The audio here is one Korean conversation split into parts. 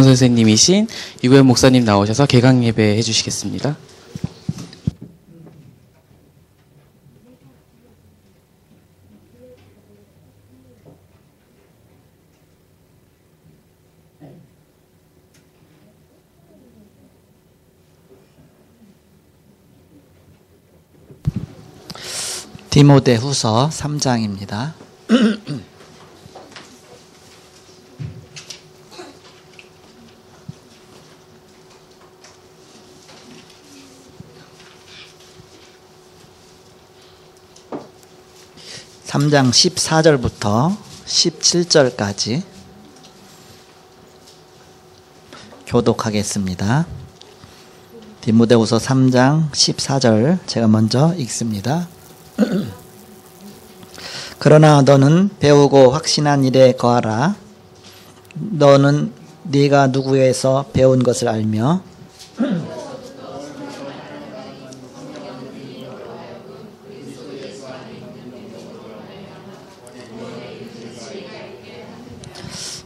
선생님이신 이구현 목사님 나오셔서 개강 예배 해주시겠습니다. 디모데후서 3장입니다. (3장) 14절부터 17절까지 교독하겠습니다. 디모데후서 3장 14절 제가 먼저 읽습니다. 그러나 너는 배우고 확신한 일에 거하라. 너는 네가 누구에서 배운 것을 알며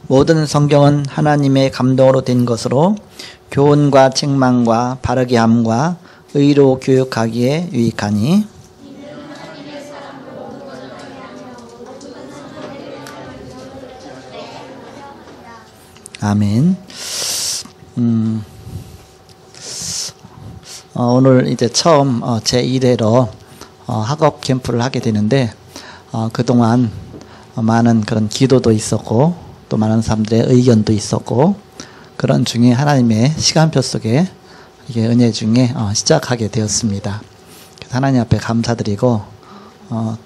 모든 성경은 하나님의 감동으로 된 것으로 교훈과 책망과 바르게 함과 의로 교육하기에 유익하니 아멘. 오늘 이제 처음 제 1회로 학업 캠프를 하게 되는데 그동안 많은 그런 기도도 있었고 또 많은 사람들의 의견도 있었고 그런 중에 하나님의 시간표 속에 이게 은혜 중에 시작하게 되었습니다. 그래서 하나님 앞에 감사드리고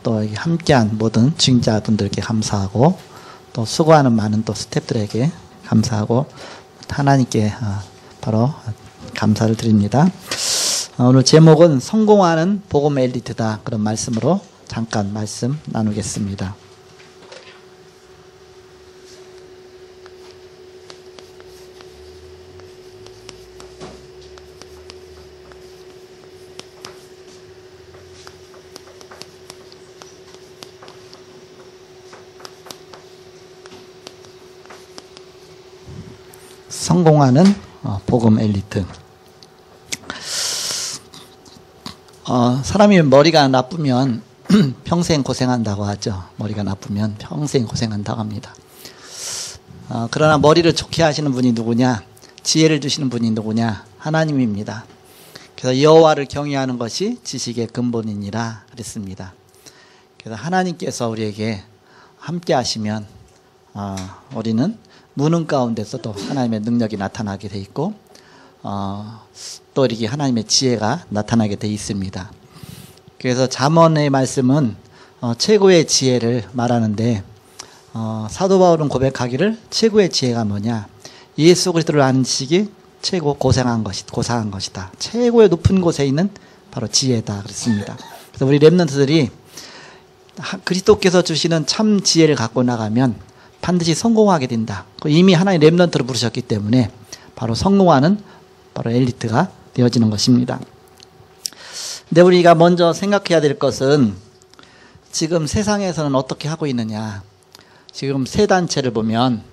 또 함께한 모든 중자분들께 감사하고 또 수고하는 많은 또 스태프들에게 감사하고 하나님께 바로 감사를 드립니다. 오늘 제목은 성공하는 복음 엘리트다 그런 말씀으로 잠깐 말씀 나누겠습니다. 성공하는 복음 엘리트. 사람이 머리가 나쁘면 평생 고생한다고 하죠. 머리가 나쁘면 평생 고생한다고 합니다. 그러나 머리를 좋게 하시는 분이 누구냐? 지혜를 주시는 분이 누구냐? 하나님입니다. 그래서 여호와를 경외하는 것이 지식의 근본이니라 그랬습니다. 그래서 하나님께서 우리에게 함께 하시면 우리는 무능 가운데서도 하나님의 능력이 나타나게 돼 있고 또 이렇게 하나님의 지혜가 나타나게 돼 있습니다. 그래서 잠언의 말씀은 최고의 지혜를 말하는데 사도 바울은 고백하기를 최고의 지혜가 뭐냐? 예수 그리스도를 아는 지식이 최고 고상한 것이다. 최고의 높은 곳에 있는 바로 지혜다 그랬습니다. 그래서 우리 렘넌트들이 그리스도께서 주시는 참 지혜를 갖고 나가면 반드시 성공하게 된다. 이미 하나님 렘넌트로 부르셨기 때문에 바로 성공하는 바로 엘리트가 되어지는 것입니다. 근데 우리가 먼저 생각해야 될 것은 지금 세상에서는 어떻게 하고 있느냐. 지금 세 단체를 보면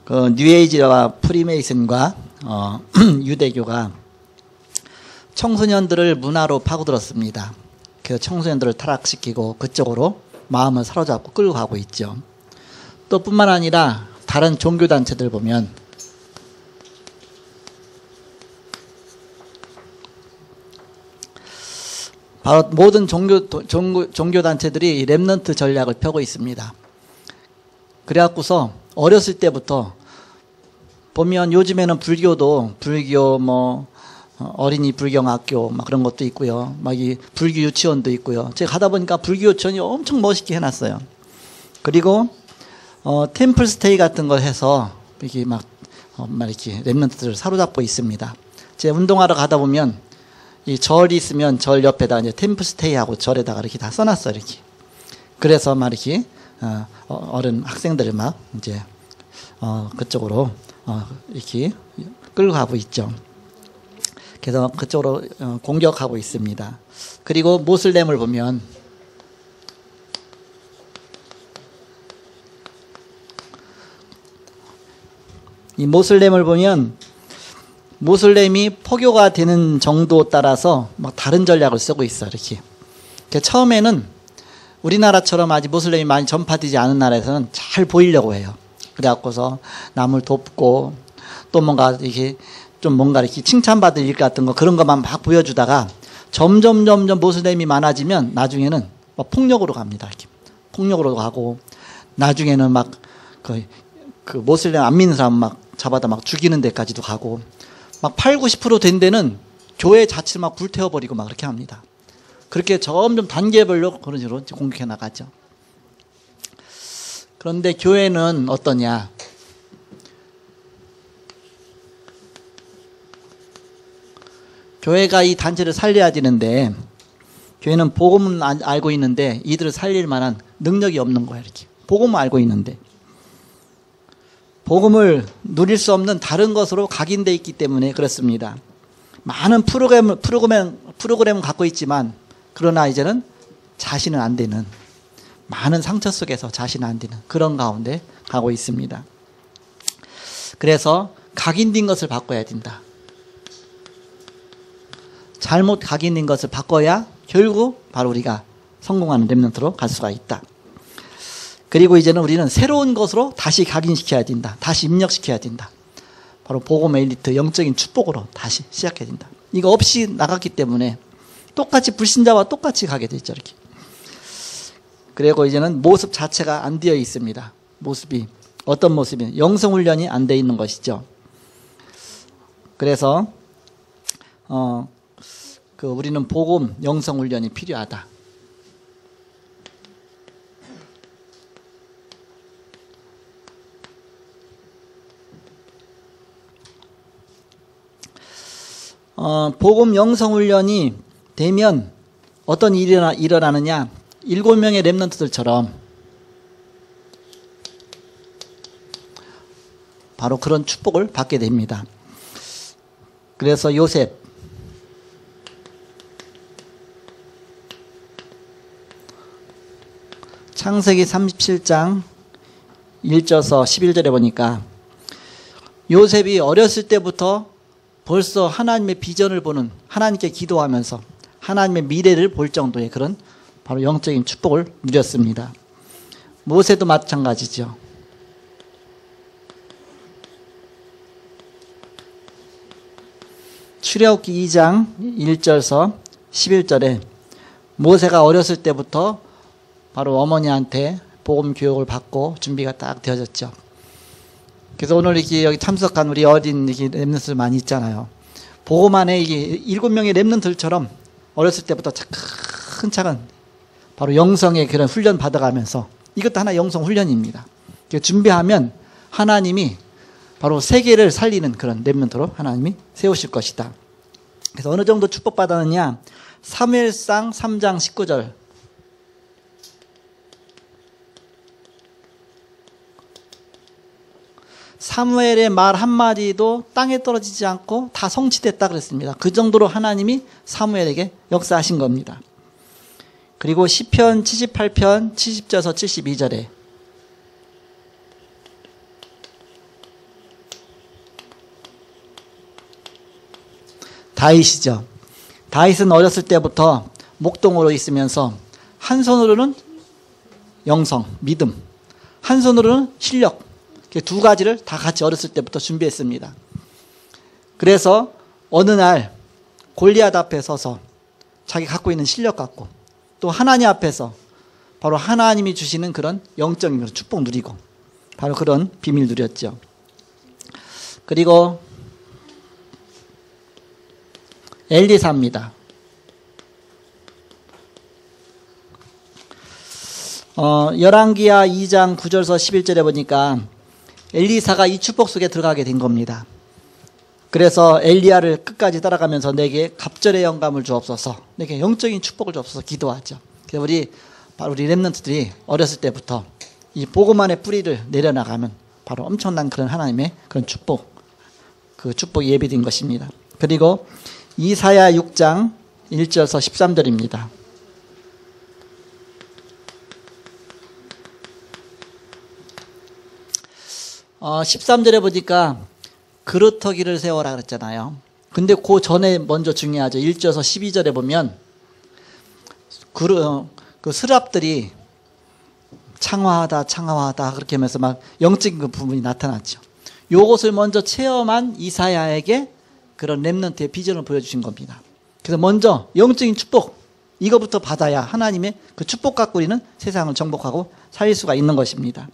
그 뉴에이지와 프리메이슨과 유대교가 청소년들을 문화로 파고들었습니다. 그래서 청소년들을 타락시키고 그쪽으로 마음을 사로잡고 끌고 가고 있죠. 또 뿐만 아니라 다른 종교단체들 보면 바로 모든 종교단체들이 렘넌트 전략을 펴고 있습니다. 그래갖고서 어렸을 때부터 보면 요즘에는 불교 어린이 불경학교 그런 것도 있고요. 이 불교 유치원도 있고요. 제가 가다 보니까 불교 유치원이 엄청 멋있게 해놨어요. 그리고 템플 스테이 같은 걸 해서 이렇게 이렇게 렘넌트들을 사로잡고 있습니다. 제가 운동하러 가다 보면 이 절이 있으면 절 옆에다 이제 템플 스테이하고 절에다가 이렇게 다 써놨어요. 이렇게. 그래서 이렇게 어른 학생들을 이제 그쪽으로 이렇게 끌고 가고 있죠. 그래서 그쪽으로 공격하고 있습니다. 그리고 모슬렘을 보면 이 모슬렘을 보면 모슬렘이 포교가 되는 정도 따라서 막 다른 전략을 쓰고 있어 이렇게. 처음에는 우리나라처럼 아직 모슬렘이 많이 전파되지 않은 나라에서는 잘 보이려고 해요. 그래갖고서 남을 돕고 또 뭔가 이렇게 좀 뭔가 이렇게 칭찬받을 일 같은 거 그런 것만 막 보여주다가 점점 모슬렘이 많아지면 나중에는 막 폭력으로 갑니다. 이렇게 폭력으로 가고 나중에는 막 그 모슬렘 안 믿는 사람 막 잡아다 막 죽이는 데까지도 가고 막 80~90% 된 데는 교회 자체를 막 불태워버리고 막 그렇게 합니다. 그렇게 점점 단계별로 그런 식으로 공격해 나가죠. 그런데 교회는 어떠냐? 교회가 이 단체를 살려야 되는데 교회는 복음은 알고 있는데 이들을 살릴 만한 능력이 없는 거야. 이렇게 복음은 알고 있는데 복음을 누릴 수 없는 다른 것으로 각인되어 있기 때문에 그렇습니다. 많은 프로그램을 갖고 있지만 그러나 이제는 자신은 안 되는 많은 상처 속에서 자신은 안 되는 그런 가운데 가고 있습니다. 그래서 각인된 것을 바꿔야 된다. 잘못 각인된 것을 바꿔야 결국 바로 우리가 성공하는 렘넌트로 갈 수가 있다. 그리고 이제는 우리는 새로운 것으로 다시 각인시켜야 된다. 다시 입력시켜야 된다. 바로 복음 엘리트 영적인 축복으로 다시 시작해야 된다. 이거 없이 나갔기 때문에 똑같이 불신자와 똑같이 가게 되죠. 이렇게. 그리고 이제는 모습 자체가 안 되어 있습니다. 모습이 어떤 모습이 영성훈련이 안 되어 있는 것이죠. 그래서 우리는 복음 영성훈련이 필요하다. 복음 영성훈련이 되면 어떤 일이 일어나느냐? 7명의 렘넌트들처럼 바로 그런 축복을 받게 됩니다. 그래서 요셉 창세기 37장 1절서 11절에 보니까 요셉이 어렸을 때부터 벌써 하나님의 비전을 보는 하나님께 기도하면서 하나님의 미래를 볼 정도의 그런 바로 영적인 축복을 누렸습니다. 모세도 마찬가지죠. 출애굽기 2장 1절서 11절에 모세가 어렸을 때부터 바로 어머니한테 복음 교육을 받고 준비가 딱 되어졌죠. 그래서 오늘 이렇게 여기 참석한 우리 어린 렘넌트들 많이 있잖아요. 복음 안에 이게 7명의 렘넌트들처럼 어렸을 때부터 차근차근 바로 영성의 그런 훈련 받아가면서 이것도 하나 영성 훈련입니다. 준비하면 하나님이 바로 세계를 살리는 그런 렘넌트로 하나님이 세우실 것이다. 그래서 어느 정도 축복받았느냐? 사무엘상 3장 19절 사무엘의 말 한마디도 땅에 떨어지지 않고 다 성취됐다 그랬습니다. 그 정도로 하나님이 사무엘에게 역사하신 겁니다. 그리고 시편 78편 70절에서 72절에 다윗이죠. 다윗은 어렸을 때부터 목동으로 있으면서 한 손으로는 영성, 믿음, 한 손으로는 실력, 두 가지를 다 같이 어렸을 때부터 준비했습니다. 그래서 어느 날 골리앗 앞에 서서 자기 갖고 있는 실력 갖고 또 하나님 앞에서 바로 하나님이 주시는 그런 영적인 축복 누리고 바로 그런 비밀 누렸죠. 그리고 엘리사입니다. 열왕기하 2장 9절에서 11절에 보니까 엘리사가 이 축복 속에 들어가게 된 겁니다. 그래서 엘리야를 끝까지 따라가면서 내게 갑절의 영감을 주옵소서, 내게 영적인 축복을 주옵소서 기도하죠. 그래서 바로 우리 렘넌트들이 어렸을 때부터 이 복음 안의 뿌리를 내려나가면 바로 엄청난 그런 하나님의 그런 축복, 그 축복이 예비된 것입니다. 그리고 이사야 6장 1절에서 13절입니다. 13절에 보니까 그루터기를 세워라 그랬잖아요. 근데 그 전에 먼저 중요하죠. 1절에서 12절에 보면 그 스랍들이 창화하다 그렇게 하면서 막 영적인 그 부분이 나타났죠. 요것을 먼저 체험한 이사야에게 그런 렘넌트의 비전을 보여주신 겁니다. 그래서 먼저 영적인 축복 이거부터 받아야 하나님의 그 축복 갖고 우리는 세상을 정복하고 살릴 수가 있는 것입니다.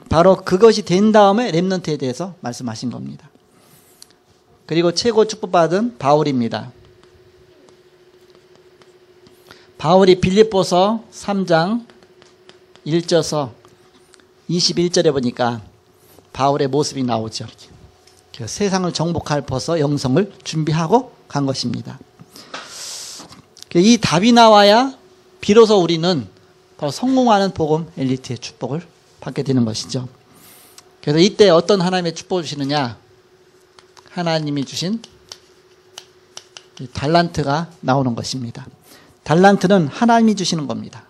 바로 그것이 된 다음에 렘넌트에 대해서 말씀하신 겁니다. 그리고 최고 축복받은 바울입니다. 바울이 빌립보서 3장 1절에서 21절에 보니까 바울의 모습이 나오죠. 세상을 정복할 벗어 영성을 준비하고 간 것입니다. 이 답이 나와야 비로소 우리는 바로 성공하는 복음 엘리트의 축복을 받게 되는 것이죠. 그래서 이때 어떤 하나님의 축복을 주시느냐? 하나님이 주신 달란트가 나오는 것입니다. 달란트는 하나님이 주시는 겁니다.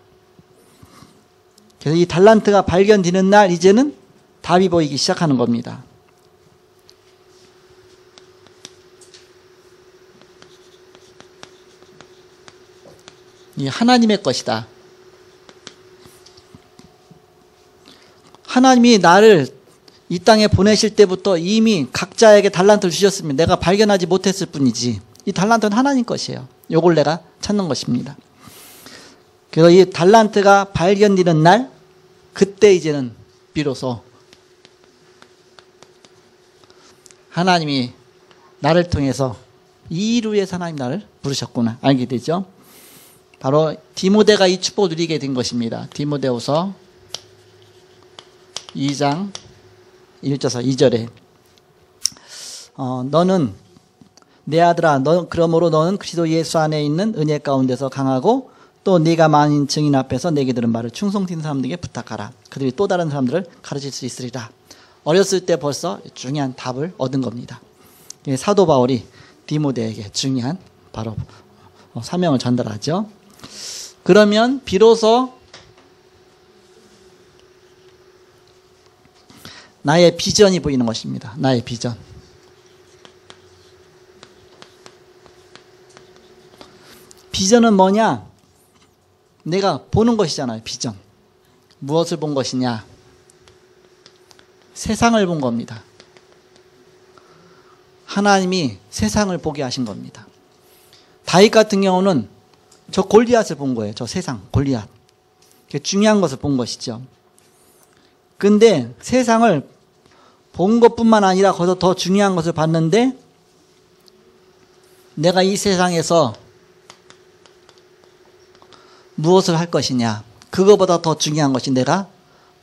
그래서 이 달란트가 발견되는 날 이제는 답이 보이기 시작하는 겁니다. 이 하나님의 것이다. 하나님이 나를 이 땅에 보내실 때부터 이미 각자에게 달란트를 주셨으면 내가 발견하지 못했을 뿐이지 이 달란트는 하나님 것이에요. 이걸 내가 찾는 것입니다. 그래서 이 달란트가 발견되는 날 그때 이제는 비로소 하나님이 나를 통해서 이를 위해서 하나님 나를 부르셨구나 알게 되죠. 바로 디모데가 이 축복을 누리게 된 것입니다. 디모데후서 2장 1절에서 2절에 너는 내 아들아 그러므로 너는 그리스도 예수 안에 있는 은혜 가운데서 강하고 또 네가 많은 증인 앞에서 내게 들은 말을 충성된 사람들에게 부탁하라. 그들이 또 다른 사람들을 가르칠 수 있으리라. 어렸을 때 벌써 중요한 답을 얻은 겁니다. 사도 바울이 디모데에게 중요한 바로 사명을 전달하죠. 그러면 비로소 나의 비전이 보이는 것입니다. 나의 비전. 비전은 뭐냐? 내가 보는 것이잖아요. 비전. 무엇을 본 것이냐? 세상을 본 겁니다. 하나님이 세상을 보게 하신 겁니다. 다윗 같은 경우는 저 골리앗을 본 거예요. 저 세상 골리앗. 중요한 것을 본 것이죠. 근데 세상을 본 것뿐만 아니라 거기서 더 중요한 것을 봤는데 내가 이 세상에서 무엇을 할 것이냐. 그거보다 더 중요한 것이 내가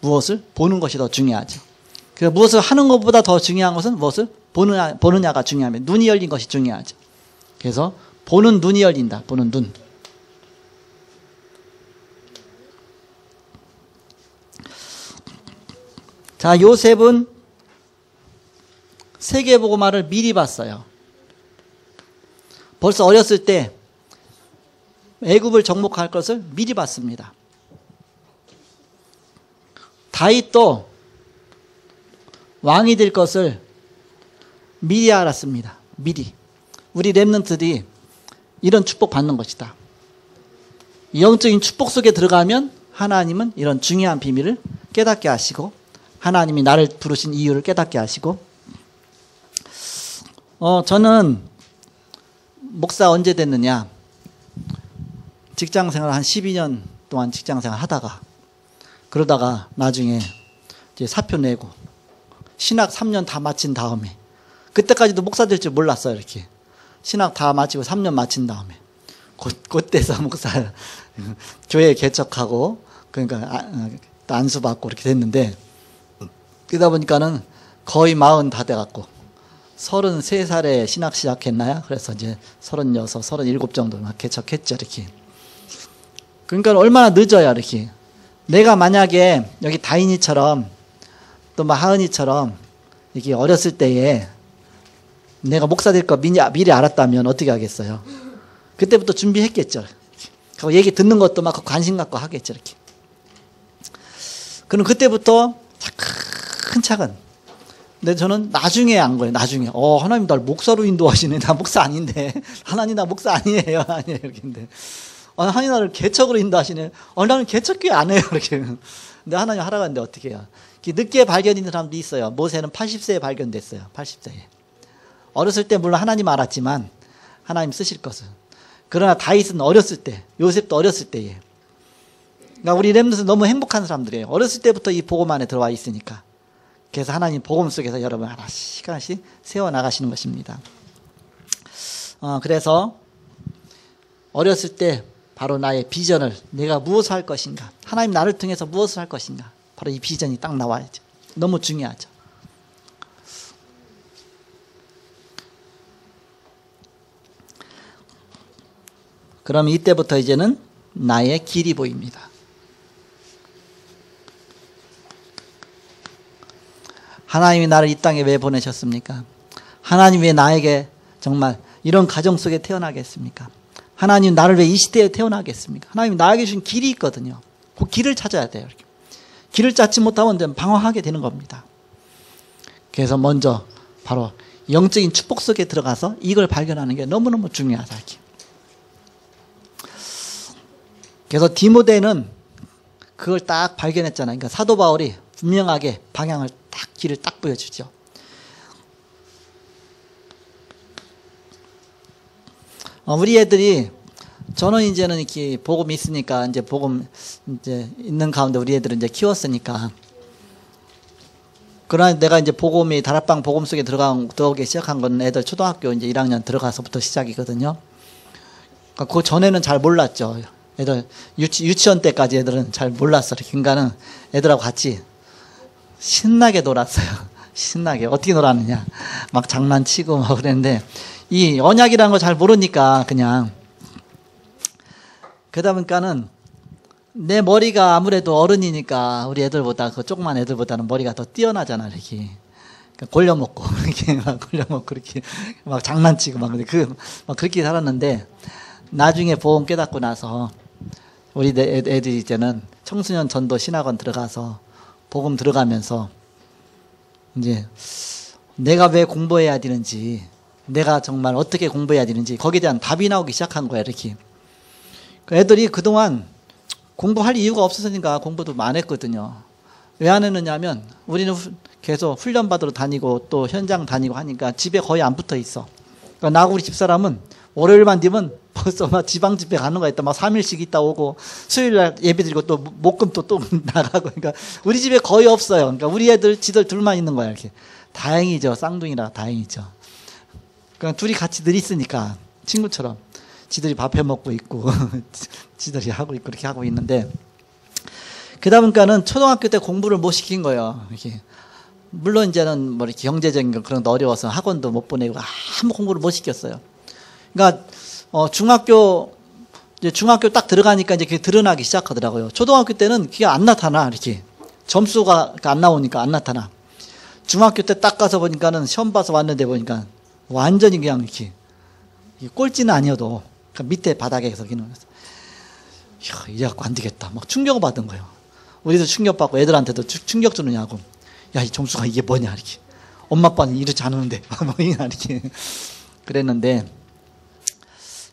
무엇을 보는 것이 더 중요하죠. 그래서 무엇을 하는 것보다 더 중요한 것은 무엇을 보느냐가 중요합니다. 눈이 열린 것이 중요하죠. 그래서 보는 눈이 열린다. 보는 눈. 자, 요셉은 세계복음화를 미리 봤어요. 벌써 어렸을 때 애굽을 정복할 것을 미리 봤습니다. 다윗도 왕이 될 것을 미리 알았습니다. 미리. 우리 렘넌트들이 이런 축복 받는 것이다. 영적인 축복 속에 들어가면 하나님은 이런 중요한 비밀을 깨닫게 하시고 하나님이 나를 부르신 이유를 깨닫게 하시고 저는 목사 언제 됐느냐? 직장생활 한 12년 동안 직장생활 하다가 그러다가 나중에 이제 사표 내고 신학 3년 다 마친 다음에 그때까지도 목사 될 줄 몰랐어요. 이렇게 신학 다 마치고 3년 마친 다음에 그때서 목사 교회 개척하고 그러니까 안수받고 이렇게 됐는데 그러다 보니까는 거의 40 다 돼갖고 33살에 신학 시작했나요? 그래서 이제 36, 37 정도 막 개척했죠. 이렇게. 그러니까 얼마나 늦어요. 이렇게. 내가 만약에 여기 다인이처럼 또 막 하은이처럼 이렇게 어렸을 때에 내가 목사 될 거 미리 알았다면 어떻게 하겠어요? 그때부터 준비했겠죠. 그 얘기 듣는 것도 막 관심 갖고 하겠죠. 이렇게. 그럼 그때부터 차근차근. 근데 저는 나중에 안 거예요. 나중에. 하나님 날 목사로 인도하시네. 나 목사 아닌데. 하나님 나 목사 아니에요. 아니에요. 이렇게. 하나님 나를 개척으로 인도하시네. 나는 개척교회 안 해요. 이렇게. 근데 하나님 하라고 하는데 어떻게 해요? 늦게 발견있는 사람도 있어요. 모세는 80세에 발견됐어요. 80세에. 어렸을 때 물론 하나님 알았지만 하나님 쓰실 것은. 그러나 다윗은 어렸을 때, 요셉도 어렸을 때에. 그러니까 우리 렘넌트는 너무 행복한 사람들이에요. 어렸을 때부터 이 복음 안에 들어와 있으니까. 그래서 하나님 복음 속에서 여러분 하나씩 하나씩 세워나가시는 것입니다. 그래서 어렸을 때 바로 나의 비전을 내가 무엇을 할 것인가, 하나님 나를 통해서 무엇을 할 것인가, 바로 이 비전이 딱 나와야죠. 너무 중요하죠. 그럼 이때부터 이제는 나의 길이 보입니다. 하나님이 나를 이 땅에 왜 보내셨습니까? 하나님 왜 나에게 정말 이런 가정 속에 태어나게 했습니까? 하나님 나를 왜 이 시대에 태어나게 했습니까? 하나님 나에게 주신 길이 있거든요. 그 길을 찾아야 돼요. 이렇게. 길을 찾지 못하면 방황하게 되는 겁니다. 그래서 먼저 바로 영적인 축복 속에 들어가서 이걸 발견하는 게 너무너무 중요하다. 이렇게. 그래서 디모데는 그걸 딱 발견했잖아요. 그러니까 사도 바울이 분명하게 방향을 딱 길을 딱 보여주죠. 우리 애들이 저는 이제는 이렇게 복음이 있으니까 이제 복음 이제 있는 가운데 우리 애들은 이제 키웠으니까. 그러나 내가 이제 복음이 다락방 복음 속에 들어오기 시작한 건 애들 초등학교 이제 1학년 들어가서부터 시작이거든요. 그러니까 그 전에는 잘 몰랐죠. 애들 유치원 때까지 애들은 잘 몰랐어요. 그러니까는 애들하고 같이 신나게 놀았어요. 신나게 어떻게 놀았느냐, 막 장난치고 막 그랬는데 이 언약이라는 걸 잘 모르니까 그냥 그러다 보니까는 내 머리가 아무래도 어른이니까 우리 애들보다 그 조그만 애들보다는 머리가 더 뛰어나잖아. 이렇게 그러니까 골려먹고 이렇게 막 골려먹고 이렇게 막 장난치고 막 막 그렇게 살았는데 나중에 복음 깨닫고 나서 우리 애들이 이제는 청소년 전도 신학원 들어가서 복음 들어가면서 이제 내가 왜 공부해야 되는지, 내가 정말 어떻게 공부해야 되는지 거기에 대한 답이 나오기 시작한 거야. 이렇게 애들이 그동안 공부할 이유가 없었으니까 공부도 안 했거든요. 왜 안 했느냐 하면 우리는 계속 훈련 받으러 다니고 또 현장 다니고 하니까 집에 거의 안 붙어 있어. 그러니까 나하고 우리 집사람은 월요일만 되면 벌써 막 지방 집회 가는 거 있다. 막 3일씩 있다 오고 수요일날 예배 드리고 또 목금 또 나가고. 그러니까 우리 집에 거의 없어요. 그러니까 우리 애들 지들 둘만 있는 거야. 이렇게. 다행이죠. 쌍둥이라 다행이죠. 그러니까 둘이 같이 늘 있으니까 친구처럼 지들이 밥 해 먹고 있고 지들이 하고 있고 그렇게 하고 있는데, 그러다 보니까는 초등학교 때 공부를 못 시킨 거예요. 이렇게. 물론 이제는 뭐 이렇게 경제적인 거 그런 거 어려워서 학원도 못 보내고 아무 공부를 못 시켰어요. 그러니까 중학교 딱 들어가니까 이제 그게 드러나기 시작하더라고요. 초등학교 때는 그게 안 나타나. 이렇게 점수가 안 나오니까 안 나타나. 중학교 때 딱 가서 보니까는 시험 봐서 왔는데 보니까 완전히 그냥 이렇게 꼴찌는 아니어도 그러니까 밑에 바닥에서 이래 갖고 안 되겠다. 막 충격을 받은 거예요. 우리도 충격받고 애들한테도 충격 주느냐고. 야, 이 점수가 이게 뭐냐 이렇게. 엄마 아빠는 이러지 않았는데 뭐 이렇게 그랬는데,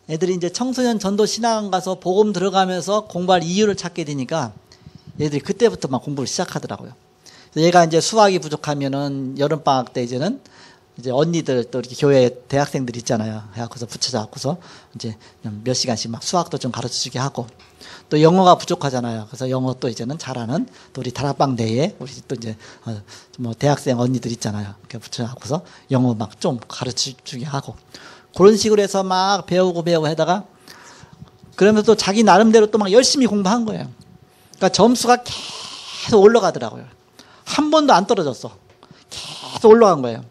애들이 이제 청소년 전도 신학원 가서 복음 들어가면서 공부할 이유를 찾게 되니까 애들이 그때부터 막 공부를 시작하더라고요. 그래서 얘가 이제 수학이 부족하면은 여름방학 때 이제는 이제 언니들 또 이렇게 교회 대학생들 있잖아요. 해갖고서 붙여잡고서 이제 몇 시간씩 막 수학도 좀 가르쳐 주게 하고, 또 영어가 부족하잖아요. 그래서 영어 또 이제는 잘하는 또 우리 다락방 내에 우리 또 이제 뭐 대학생 언니들 있잖아요. 이렇게 붙여갖고서 영어 막 좀 가르쳐 주게 하고, 그런 식으로 해서 막 배우고 하다가 그러면서 또 자기 나름대로 또 막 열심히 공부한 거예요. 그러니까 점수가 계속 올라가더라고요. 한 번도 안 떨어졌어. 계속 올라간 거예요.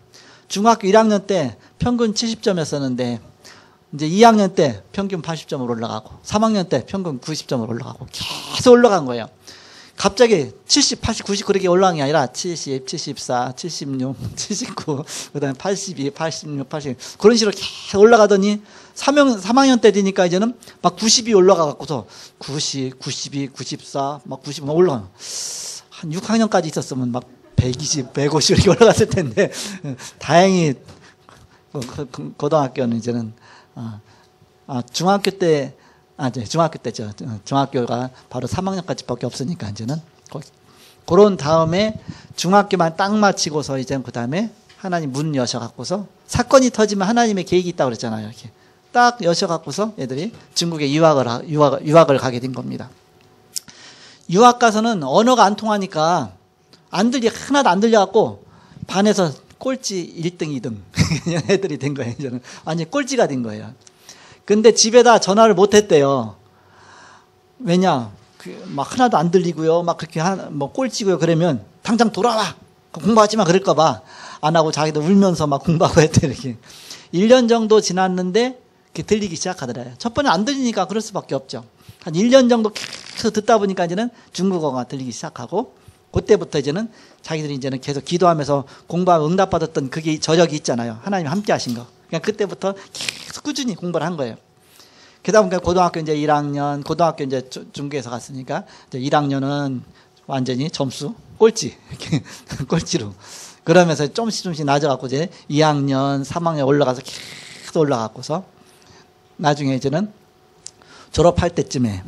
중학교 1학년 때 평균 70점이었었는데 이제 2학년 때 평균 80점으로 올라가고 3학년 때 평균 90점으로 올라가고 계속 올라간 거예요. 갑자기 70, 80, 90 그렇게 올라간 게 아니라 70, 74, 76, 79, 그 다음에 82, 86, 80 그런 식으로 계속 올라가더니 3학년 때 되니까 이제는 막 90이 올라가 갖고서 90, 92, 94, 막 90, 막 올라가. 한 6학년까지 있었으면 막 120, 150 이렇게 올라갔을 텐데 다행히 고등학교는 이제는 중학교 때 중학교 때죠. 중학교가 바로 3학년까지밖에 없으니까 이제는 그런 다음에 중학교만 딱 마치고서 이제 그 다음에 하나님 문 여셔 갖고서 사건이 터지면 하나님의 계획이 있다고 그랬잖아요. 이렇게 딱 여셔 갖고서 애들이 중국에 유학을 가게 된 겁니다. 유학 가서는 언어가 안 통하니까 하나도 안 들려 갖고 반에서 꼴찌 1등, 2등 애들이 된 거예요. 이제는 완전 꼴찌가 된 거예요. 근데 집에다 전화를 못 했대요. 왜냐? 막 하나도 안 들리고요. 막 그렇게 뭐 꼴찌고요. 그러면 당장 돌아와. 공부하지 마. 그럴까봐 안 하고 자기도 울면서 막 공부하고 했대. 이렇게. 1년 정도 지났는데 들리기 시작하더래요. 첫 번에 안 들리니까 그럴 수밖에 없죠. 한 1년 정도 계속 듣다 보니까 이제는 중국어가 들리기 시작하고 그때부터 이제는 자기들이 이제는 계속 기도하면서 공부하고 응답받았던 그게 저력이 있잖아요. 하나님 함께 하신 거. 그냥 그때부터 계속 꾸준히 공부를 한 거예요. 그러다 보니까 고등학교 이제 1학년, 고등학교 이제 중국에서 갔으니까 이제 1학년은 완전히 점수 꼴찌, 꼴찌로. 그러면서 조금씩 낮아갖고 이제 2학년, 3학년 올라가서 계속 올라가고서 나중에 이제는 졸업할 때쯤에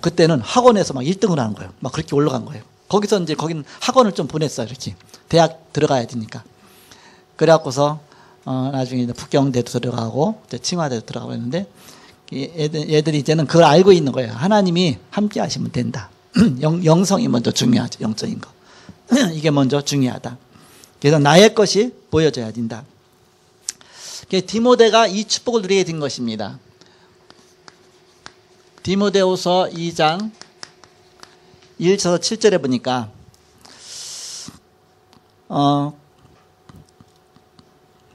그때는 학원에서 막 1등을 하는 거예요. 막 그렇게 올라간 거예요. 거기서 이제 거기는 학원을 좀 보냈어요. 이렇게 대학 들어가야 되니까. 그래갖고서 나중에 이제 북경대도 들어가고 이제 칭화대도 들어가고 했는데 얘들이 이제는 그걸 알고 있는 거예요. 하나님이 함께 하시면 된다. 영성이 먼저 중요하죠. 영적인 거. 이게 먼저 중요하다. 그래서 나의 것이 보여져야 된다. 디모데가 이 축복을 누리게 된 것입니다. 디모데후서 2장 1절에서 7절에 보니까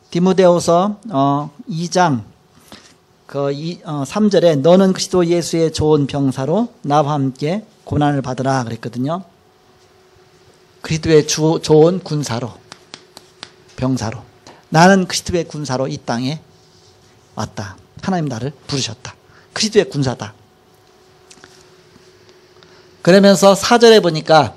디모데후서 2장 3절에 너는 그리스도 예수의 좋은 병사로 나와 함께 고난을 받으라 그랬거든요. 그리스도의 좋은 군사로, 병사로. 나는 그리스도의 군사로 이 땅에 왔다. 하나님 나를 부르셨다. 그리스도의 군사다. 그러면서 4절에 보니까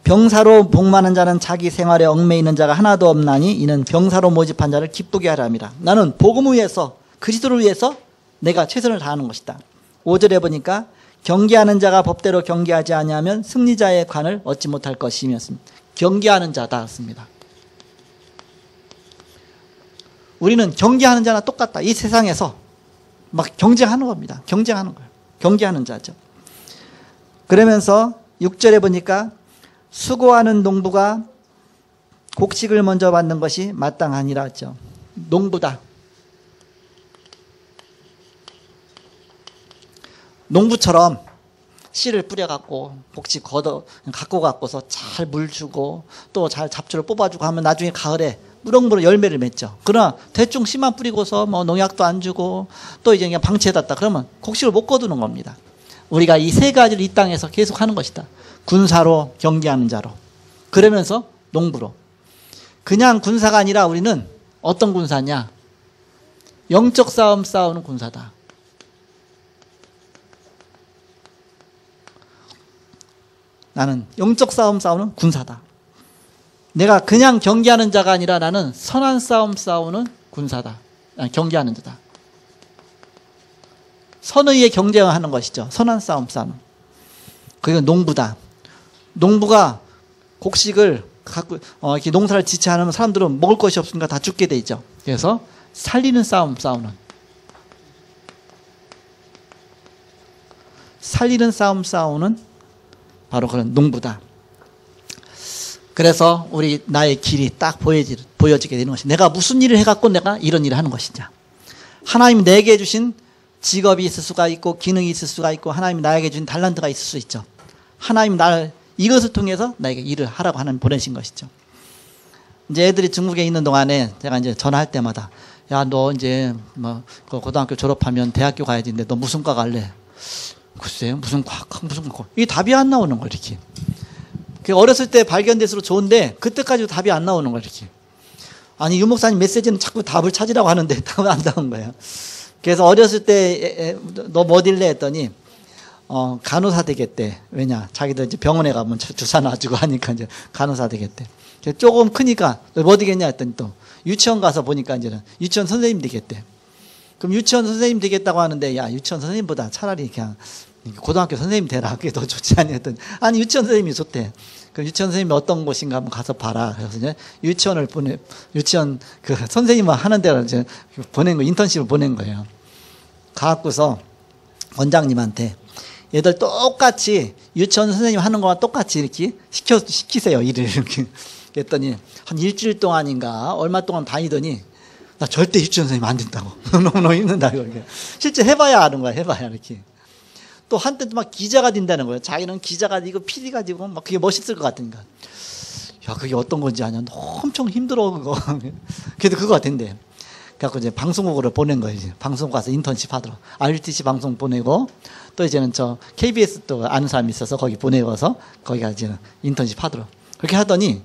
병사로 복마는 자는 자기 생활에 얽매 있는 자가 하나도 없나니 이는 병사로 모집한 자를 기쁘게 하려 함이라. 나는 복음을 위해서 그리스도를 위해서 내가 최선을 다하는 것이다. 5절에 보니까 경계하는 자가 법대로 경계하지 아니하면 승리자의 관을 얻지 못할 것이었습니다. 경계하는 자다 습니다. 우리는 경계하는 자나 똑같다. 이 세상에서 막 경쟁하는 겁니다. 경쟁하는 거예요. 경계하는 자죠. 그러면서 6절에 보니까 수고하는 농부가 곡식을 먼저 받는 것이 마땅하니라 했죠. 농부다. 농부처럼 씨를 뿌려갖고 곡식 갖고 갖고서 잘 물 주고 또 잘 잡초를 뽑아주고 하면 나중에 가을에 무럭무럭 열매를 맺죠. 그러나 대충 씨만 뿌리고서 뭐 농약도 안 주고 또 이제 그냥 방치해놨다 그러면 곡식을 못 거두는 겁니다. 우리가 이 세 가지를 이 땅에서 계속 하는 것이다. 군사로, 경계하는 자로, 그러면서 농부로. 그냥 군사가 아니라 우리는 어떤 군사냐? 영적 싸움 싸우는 군사다. 나는 영적 싸움 싸우는 군사다. 내가 그냥 경계하는 자가 아니라 나는 선한 싸움 싸우는 군사다. 경계하는 자다. 선의의 경쟁을 하는 것이죠. 선한 싸움 싸우는. 그게 농부다. 농부가 곡식을 갖고 이렇게 농사를 짓지 않으면 사람들은 먹을 것이 없으니까 다 죽게 돼 있죠. 그래서 살리는 싸움 싸우는. 살리는 싸움 싸우는 바로 그런 농부다. 그래서 나의 길이 딱 보여지게 되는 것이 내가 무슨 일을 해갖고 내가 이런 일을 하는 것이냐. 하나님이 내게 주신 직업이 있을 수가 있고 기능이 있을 수가 있고 하나님이 나에게 주신 달란트가 있을 수 있죠. 하나님이 나를 이것을 통해서 나에게 일을 하라고 하나님 보내신 것이죠. 이제 애들이 중국에 있는 동안에 제가 이제 전화할 때마다 야, 너 이제 뭐 고등학교 졸업하면 대학교 가야 되는데 너 무슨 과 갈래? 글쎄요, 무슨 과학, 무슨 과학. 이게 답이 안 나오는 거예요, 이렇게. 어렸을 때 발견될수록 좋은데, 그때까지도 답이 안 나오는 거예요, 이렇게. 아니, 유 목사님 메시지는 자꾸 답을 찾으라고 하는데, 답이 안 나온 거예요. 그래서 어렸을 때, 너 뭐 될래? 했더니, 간호사 되겠대. 왜냐? 자기들 이제 병원에 가면 주사 놔주고 하니까 이제 간호사 되겠대. 조금 크니까, 뭐 되겠냐? 했더니 또, 유치원 가서 보니까 이제는 유치원 선생님 되겠대. 그럼 유치원 선생님 되겠다고 하는데, 야, 유치원 선생님보다 차라리 그냥 고등학교 선생님 되라. 그게 더 좋지 않냐 했더니, 아니, 유치원 선생님이 좋대. 그 유치원 선생님이 어떤 곳인가 한번 가서 봐라. 그래서 이제 유치원 그 선생님만 하는 데로 이제 보낸 거, 인턴십을 보낸 거예요. 가갖고서 원장님한테 얘들 똑같이 유치원 선생님 하는 거와 똑같이 이렇게 시키세요. 일을 이렇게. 그랬더니 한 일주일 동안인가 얼마 동안 다니더니 나 절대 유치원 선생님 안 된다고. 너무 힘든다고. 이렇게. 실제 해봐야 아는 거야. 해봐야 이렇게. 또 한때 막 기자가 된다는 거예요. 자기는 기자가 되고 PD가 되고 막 그게 멋있을 것 같으니까. 야, 그게 어떤 건지 아냐. 엄청 힘들어 그거. 그래도 그거 같은데. 그래갖고 이제 방송국으로 보낸 거예요. 이제. 방송국 가서 인턴십 하도록. RTC 방송 보내고 또 이제는 저 KBS 또 아는 사람이 있어서 거기 보내고서 거기가 이제 인턴십 하도록. 그렇게 하더니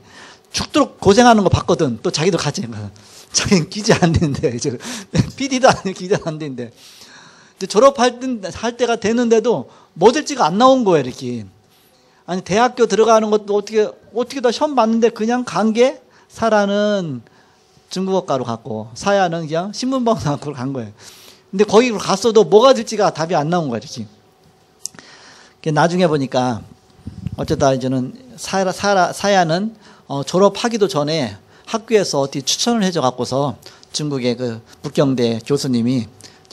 죽도록 고생하는 거 봤거든. 또 자기도 같이 한 거야. 자기는 기자 안 되는데. 이제 PD도 아니고 기자 안 되는데. 졸업할 때가 되는데도 뭐 될지가 안 나온 거예요, 이렇게. 아니, 대학교 들어가는 것도 어떻게 다 시험 봤는데 그냥 간 게 사라는 중국어과로 갔고, 사야는 그냥 신문방송학과로 간 거예요. 근데 거기로 갔어도 뭐가 될지가 답이 안 나온 거예요, 이렇게. 나중에 보니까, 어쩌다 이제는 사야는 졸업하기도 전에 학교에서 어떻게 추천을 해줘 갖고서 중국의 그 북경대 교수님이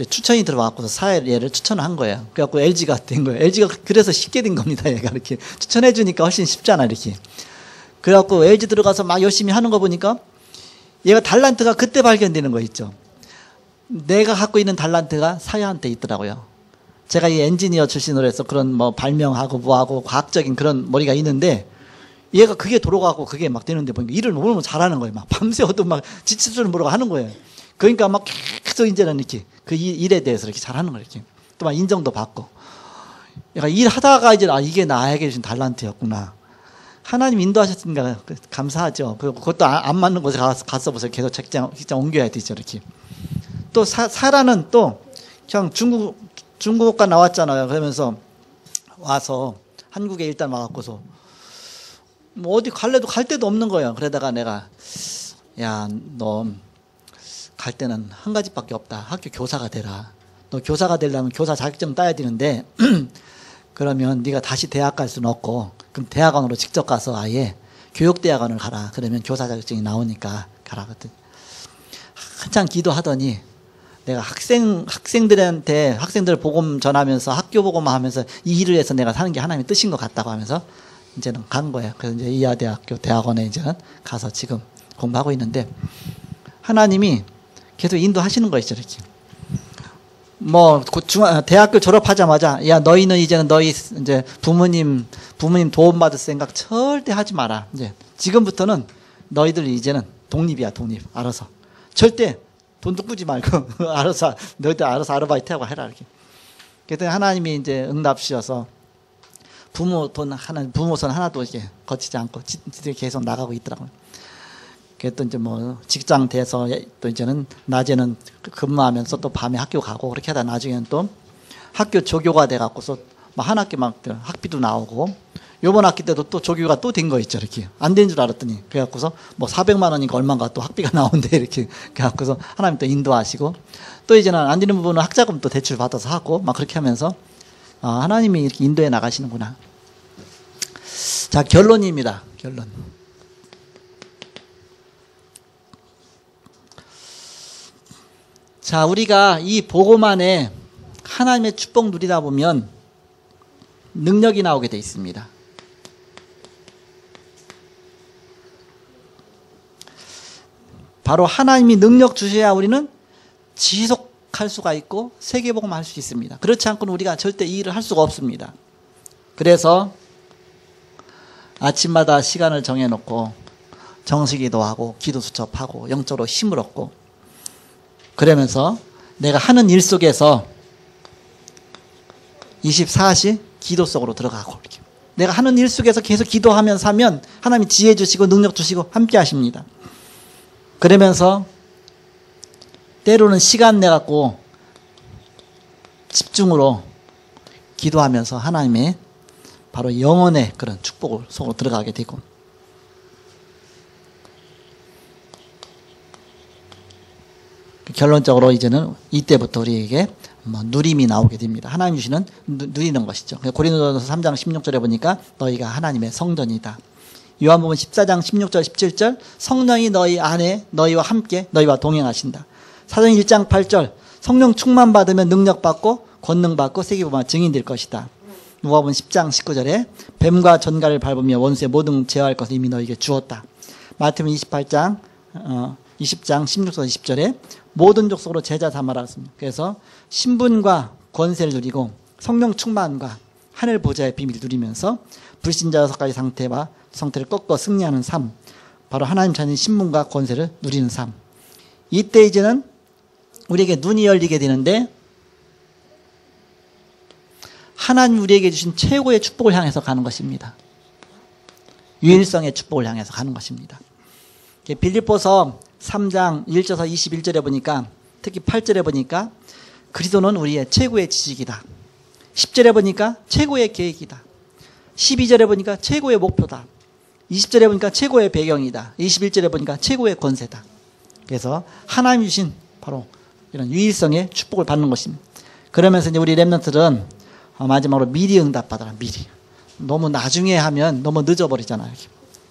추천이 들어와갖고서 사회를 추천을 한 거예요. 그래갖고 LG가 된 거예요. LG가 그래서 쉽게 된 겁니다. 얘가 이렇게 추천해주니까 훨씬 쉽잖아, 이렇게. 그래갖고 LG 들어가서 막 열심히 하는 거 보니까 얘가 달란트가 그때 발견되는 거 있죠. 내가 갖고 있는 달란트가 사야한테 있더라고요. 제가 이 엔지니어 출신으로 해서 그런 뭐 발명하고 뭐하고 과학적인 그런 머리가 있는데 얘가 그게 돌아가고 그게 막 되는데 보니까 일을 너무 잘하는 거예요. 막 밤새워도 막 지칠 줄 모르고 하는 거예요. 그러니까 막 계속 이제는 이렇게 그 일에 대해서 이렇게 잘하는 거예요. 이렇게. 또 막 인정도 받고. 그러니까 일하다가 이제 이게 나에게 주신 달란트였구나. 하나님 인도하셨으니까 감사하죠. 그것도 안 맞는 곳에 갔어 보세요. 계속 직장 옮겨야 되죠. 이렇게. 또 사라는 또 그냥 중국어과 나왔잖아요. 그러면서 와서 한국에 일단 와갖고서 뭐 어디 갈래도 갈 데도 없는 거예요. 그러다가 내가 야, 너 갈 때는 한 가지밖에 없다. 학교 교사가 되라. 너 교사가 되려면 교사 자격증 따야 되는데 그러면 네가 다시 대학 갈 수는 없고 그럼 대학원으로 직접 가서 아예 교육대학원을 가라. 그러면 교사 자격증이 나오니까 가라. 그랬더니 한참 기도하더니 내가 학생들한테 학생들 복음 전하면서 학교 복음만 하면서 이 일을 해서 내가 사는 게 하나님의 뜻인 것 같다고 하면서 이제는 간 거예요. 그래서 이제 이하대학교 대학원에 이제는 가서 지금 공부하고 있는데 하나님이 계속 인도하시는 거였죠, 이렇게. 뭐, 대학교 졸업하자마자, 야, 너희는 이제는 너희 이제 부모님 도움받을 생각 절대 하지 마라. 이제, 지금부터는 너희들 이제는 독립이야, 독립. 알아서. 절대 돈도 꾸지 말고, 알아서, 너희들 알아서 아르바이트하고 해라, 이렇게. 그랬더니 하나님이 이제 응답 주셔서 부모 손 하나도 이렇게 거치지 않고, 지들이 계속 나가고 있더라고요. 그랬더니 이제 뭐 직장 돼서 또 이제는 낮에는 근무하면서 또 밤에 학교 가고 그렇게 하다 나중에는 또 학교 조교가 돼갖고서 막 한 학기 막 학비도 나오고 요번 학기 때도 또 조교가 또 된 거 있죠. 이렇게 안 된 줄 알았더니 그래갖고서 뭐 400만 원인가 얼마인가 또 학비가 나온대 이렇게 그래갖고서 하나님 또 인도하시고 또 이제는 안 되는 부분은 학자금 또 대출 받아서 하고 막 그렇게 하면서 하나님이 이렇게 인도해 나가시는구나. 자, 결론입니다. 결론. 자, 우리가 이 복음 안에 하나님의 축복 누리다 보면 능력이 나오게 돼 있습니다. 바로 하나님이 능력 주셔야 우리는 지속할 수가 있고 세계복음 할 수 있습니다. 그렇지 않고는 우리가 절대 이 일을 할 수가 없습니다. 그래서 아침마다 시간을 정해놓고 정식기도 하고 기도 수첩하고 영적으로 힘을 얻고 그러면서 내가 하는 일 속에서 24시 기도 속으로 들어가고 이렇게. 내가 하는 일 속에서 계속 기도하면서 하면 하나님이 지혜 주시고 능력 주시고 함께 하십니다. 그러면서 때로는 시간 내갖고 집중으로 기도하면서 하나님의 바로 영혼의 그런 축복을 속으로 들어가게 되고, 결론적으로 이제는 이때부터 우리에게 누림이 나오게 됩니다. 하나님 주시는 누리는 것이죠. 고린도전서 3장 16절에 보니까 너희가 하나님의 성전이다. 요한복음 14장 16절 17절 성령이 너희 안에 너희와 함께 너희와 동행하신다. 사도행 1장 8절 성령 충만 받으면 능력 받고 권능 받고 세계보마 증인될 것이다. 누가복음 10장 19절에 뱀과 전갈을 밟으며 원수의 모든 제어할 것을 이미 너희에게 주었다. 마태복음 20장 16절 20절에 모든 족속으로 제자 삼아라. 그래서 신분과 권세를 누리고 성령 충만과 하늘 보좌의 비밀을 누리면서 불신자 6가지 상태를 꺾어 승리하는 삶, 바로 하나님 자녀의 신분과 권세를 누리는 삶. 이때 이제는 우리에게 눈이 열리게 되는데 하나님 우리에게 주신 최고의 축복을 향해서 가는 것입니다. 유일성의 축복을 향해서 가는 것입니다. 빌립보서 3장 1절에서 21절에 보니까, 특히 8절에 보니까 그리스도는 우리의 최고의 지식이다. 10절에 보니까 최고의 계획이다. 12절에 보니까 최고의 목표다. 20절에 보니까 최고의 배경이다. 21절에 보니까 최고의 권세다. 그래서 하나님이 주신 바로 이런 유일성의 축복을 받는 것입니다. 그러면서 이제 우리 렘넌트들은 마지막으로 미리 응답받아라. 미리. 너무 나중에 하면 너무 늦어버리잖아요.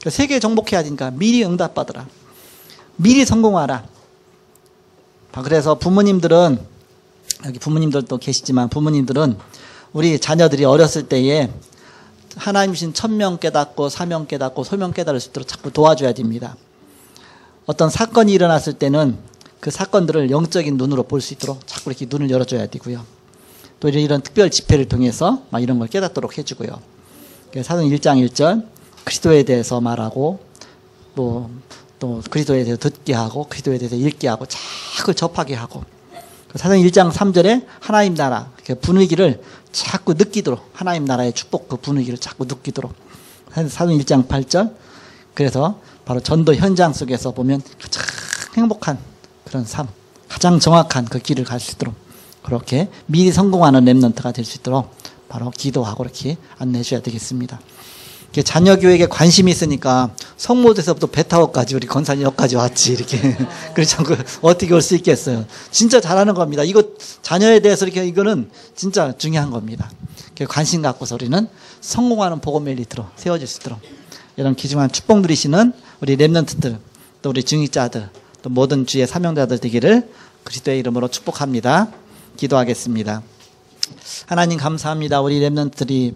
세계 정복해야 되니까 미리 응답받아라. 미리 성공하라. 그래서 부모님들은, 여기 부모님들도 계시지만 부모님들은 우리 자녀들이 어렸을 때에 하나님 주신 천명 깨닫고 사명 깨닫고 소명 깨달을 수 있도록 자꾸 도와줘야 됩니다. 어떤 사건이 일어났을 때는 그 사건들을 영적인 눈으로 볼 수 있도록 자꾸 이렇게 눈을 열어줘야 되고요. 또 이런 특별 집회를 통해서 막 이런 걸 깨닫도록 해주고요. 사도행 1장 1절 그리스도에 대해서 말하고 또 그리스도에 대해서 듣게 하고 그리스도에 대해서 읽게 하고 자꾸 접하게 하고, 사도행 1장 3절에 하나님 나라 분위기를 자꾸 느끼도록, 하나님 나라의 축복 그 분위기를 자꾸 느끼도록. 사도행 1장 8절 그래서 바로 전도 현장 속에서 보면 가장 행복한 그런 삶, 가장 정확한 그 길을 갈 수 있도록 그렇게 미리 성공하는 렘넌트가 될 수 있도록 바로 기도하고 이렇게 안내해 줘야 되겠습니다. 자녀 교육에 관심이 있으니까 성모대에서부터 배타워까지 우리 권사님 여기까지 왔지 이렇게. 그렇죠. 어떻게 올 수 있겠어요. 진짜 잘하는 겁니다. 이거 자녀에 대해서 이렇게 이거는 진짜 중요한 겁니다. 관심 갖고서 우리는 성공하는 복음 엘리트로 세워질 수 있도록 이런 귀중한 축복 누리시는 우리 렘넌트들, 또 우리 중직자들, 또 모든 주의 사명자들 되기를 그리스도의 이름으로 축복합니다. 기도하겠습니다. 하나님 감사합니다. 우리 렘넌트들이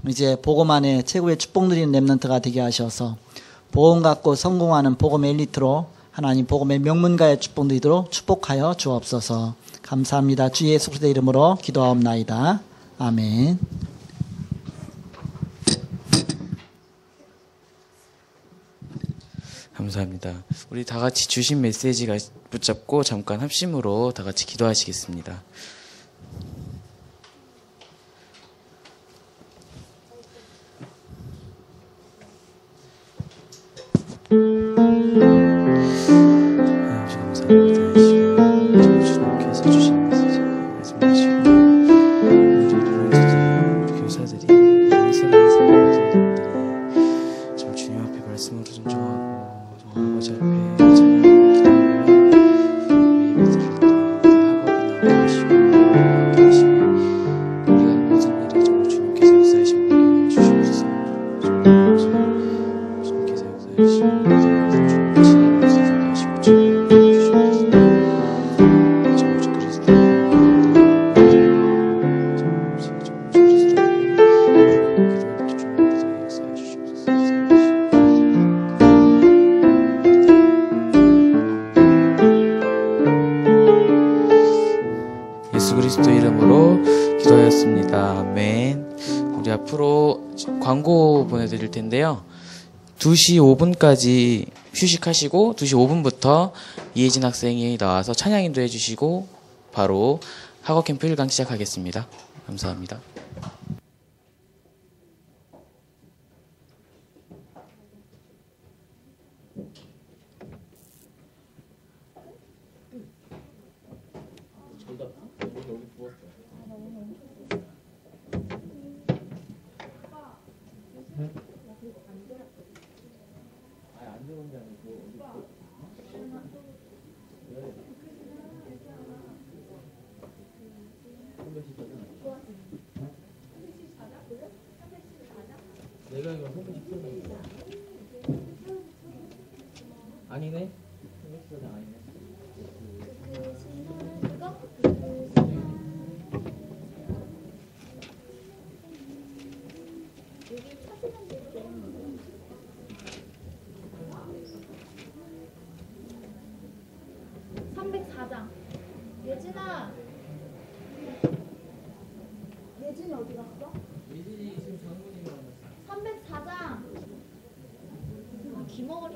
이제 복음 안에 최고의 축복 누리는 렘넌트가 되게 하셔서 복음 갖고 성공하는 복음 엘리트로 하나님 복음의 명문가의 축복 누리도록 축복하여 주옵소서. 감사합니다. 주 예수 그리스도의 이름으로 기도하옵나이다. 아멘. 감사합니다. 우리 다 같이 주신 메시지가 붙잡고 잠깐 합심으로 다 같이 기도하시겠습니다. 감사합니다. 주님께서 주신 메시지 말씀하시고 우리 교사들이 참 주님 앞에 말씀으로 순종하고 아버지 앞에 예수 그리스도 이름으로 기도하였습니다. 아멘. 우리 앞으로 광고 보내드릴 텐데요. 2시 5분까지 휴식하시고 2시 5분부터 이혜진 학생이 나와서 찬양 인도해 주시고 바로 학업 캠프 1강 시작하겠습니다. 감사합니다. 내가 이거 314장 아니네. 314장 아니네. 예진이 어디 갔어? 예진이 지금 장모님이랑 같이 304장. 김어걸이